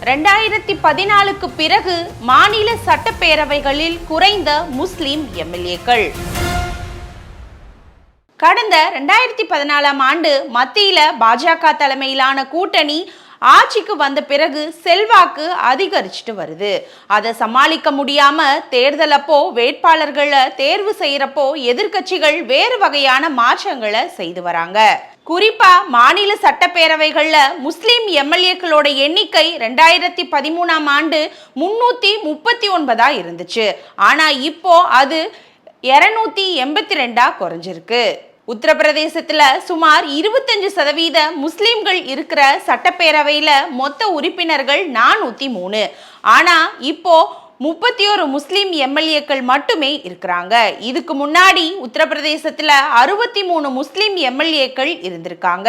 2014க்கு பிறகு மாநில சட்டப்பேரவைகளில் குறைந்த முஸ்லிம் எம்எல்ஏக்கள். கடந்த 2014ஆம் ஆண்டு மத்தியில பாஜக தலைமையிலான கூட்டணி ஆட்சிக்கு வந்த பிறகு செல்வாக்கு அதிகரிச்சுட்டு வருது. அதை சமாளிக்க முடியாம தேர்தல் அப்போ வேட்பாளர்களை தேர்வு செய்யறப்போ எதிர்கட்சிகள் வேறு வகையான மாற்றங்களை செய்து வராங்க. குறிப்பா மாநில சட்டப்பேரவைகள்ல முஸ்லிம் எம்எல்ஏக்களோட எண்ணிக்கை 2013ஆம் ஆண்டு 339 இருந்துச்சு. ஆனா இப்போ அது 282 குறைஞ்சிருக்கு. உத்தரப்பிரதேசத்துல சுமார் 25% முஸ்லிம்கள் இருக்கிற சட்டப்பேரவையில மொத்த உறுப்பினர்கள் 403. ஆனா இப்போ 31 முஸ்லிம் எம்எல்ஏக்கள் மட்டுமே இருக்கிறாங்க. இதுக்கு முன்னாடி உத்தரப்பிரதேசத்துல 63 முஸ்லிம் எம்எல்ஏக்கள் இருந்திருக்காங்க.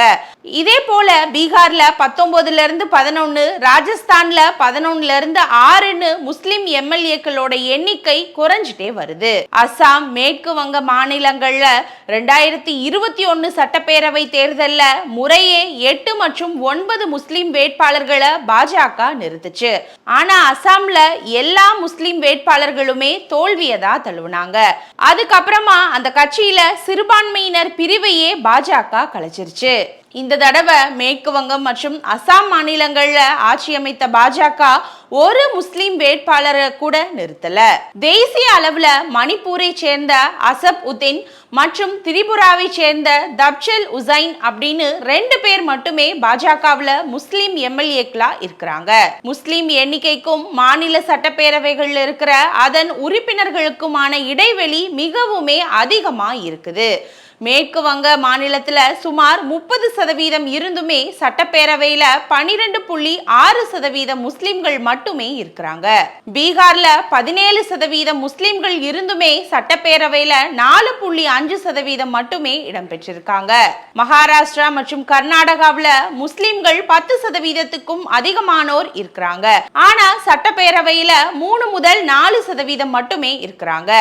இதே போல பீகார்ல 19ல இருந்து 11, ராஜஸ்தான்ல 11ல இருந்து 6 முஸ்லிம் எம்எல்ஏக்களோட எண்ணிக்கை குறைஞ்சிட்டே வருது. அசாம், மேற்கு வங்க மாநிலங்கள்ல 2021 சட்டப்பேரவை தேர்தல்ல முறையே 8 மற்றும் 9 முஸ்லிம் வேட்பாளர்களை பாஜக நிறுத்துச்சு. ஆனா அசாம்ல எல்லா முஸ்லிம் வேட்பாளர்களுமே தோல்வியதா தழுவினாங்க. அதுக்கப்புறமா அந்த கட்சியில சிறுபான்மையினர் பிரிவையே பாஜக கலைச்சிருச்சு. இந்த தடவை மேற்கு வங்கம் மற்றும் அசாம் மாநிலங்கள்ல ஆட்சி அமைத்த பாஜக ஒரு முஸ்லிம் வேட்பாளரை கூட நிறுத்தல. தேசிய அளவுல மணிப்பூரை சேர்ந்த அசப் உத்தின் மற்றும் திரிபுராவை சேர்ந்த தப்சல் உசைன் அப்படின்னு 2 பேர் மட்டுமே பாஜகவுல முஸ்லிம் எம்எல்ஏக்களா இருக்கிறாங்க. முஸ்லிம் எண்ணிக்கைக்கும் மாநில சட்டப்பேரவைகள்ல இருக்கிற அதன் உறுப்பினர்களுக்குமான இடைவெளி மிகவுமே அதிகமா இருக்குது. மேற்கு வங்க மாநிலத்துல சுமார் 30% இருந்துமே சட்டப்பேரவையில 12.6% முஸ்லிம்கள் மட்டுமே இருக்கிறாங்க. பீகார்ல 17% முஸ்லிம்கள் இருந்துமே சட்டப்பேரவையில 4.5% மட்டுமே இடம்பெற்றிருக்காங்க. மகாராஷ்டிரா மற்றும் கர்நாடகாவில் முஸ்லிம்கள் 10%க்கும் அதிகமானோர் இருக்கிறாங்க. ஆனா சட்டப்பேரவையில 3 முதல் 4% மட்டுமே இருக்கிறாங்க.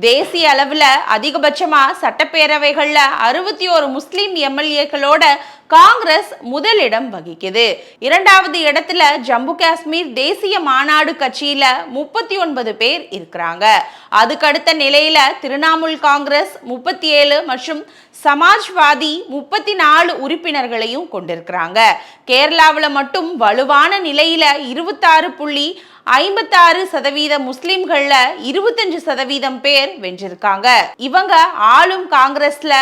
தேசிய அளவுல அதிகபட்சமா சட்டப்பேரவைகள் 61 முஸ்லிம் எம்எல்ஏக்களோட காங்கிரஸ் முதலிடம் வகிக்குது. 2வது இடத்துல ஜம்மு காஷ்மீர் தேசிய மாநாடு கட்சியில 39 பேர் இருக்கிறாங்க. அதுக்கடுத்த நிலையில திரிணாமுல் காங்கிரஸ் 37 மற்றும் சமாஜ்வாதி 34 உறுப்பினர்களையும் கொண்டிருக்கிறாங்க. கேரளாவில் மட்டும் வலுவான நிலையில 26.56% முஸ்லிம்கள்ல 25% பேர் வென்றிருக்காங்க. இவங்க ஆளும் காங்கிரஸ்ல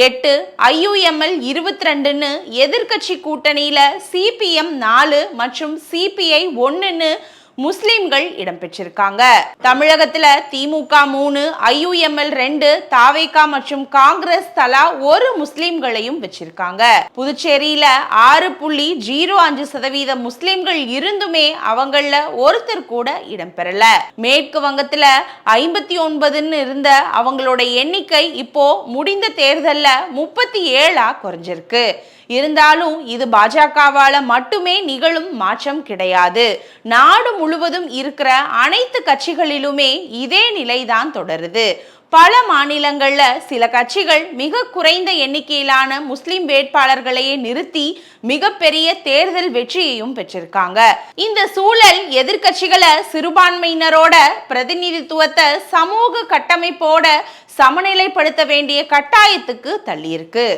8, IUML 22, எதிர்கட்சி கூட்டணியில CPM 4 மற்றும் CPI 1 முஸ்லிம்கள் இடம்பெற்றிருக்காங்க. தமிழகத்துல திமுக 3, IUML 2, தாவேகா மற்றும் காங்கிரஸ் தலா 1 முஸ்லிம்களையும் வச்சிருக்காங்க. புதுச்சேரியில 6.05% முஸ்லிம்கள் இருந்துமே அவங்கள ஒருத்தர் கூட இடம்பெறல. மேற்கு வங்கத்துல 59 இருந்த அவங்களோட எண்ணிக்கை இப்போ முடிந்த தேர்தல்ல 37 குறைஞ்சிருக்கு. இருந்தாலும் இது பாஜகவால மட்டுமே நிகழும் மாற்றம் கிடையாது. நாடு முழுவதும் இருக்கிற அனைத்து கட்சிகளிலுமே இதே நிலைதான் தொடருது. பல மாநிலங்கள்ல சில கட்சிகள் மிக குறைந்த எண்ணிக்கையிலான முஸ்லிம் வேட்பாளர்களையே நிறுத்தி மிகப்பெரிய தேர்தல் வெற்றியையும் பெற்றிருக்காங்க. இந்த சூழல் எதிர்கட்சிகளை சிறுபான்மையினரோட பிரதிநிதித்துவத்தை சமூக கட்டமைப்போட சமநிலைப்படுத்த வேண்டிய கட்டாயத்துக்கு தள்ளியிருக்கு.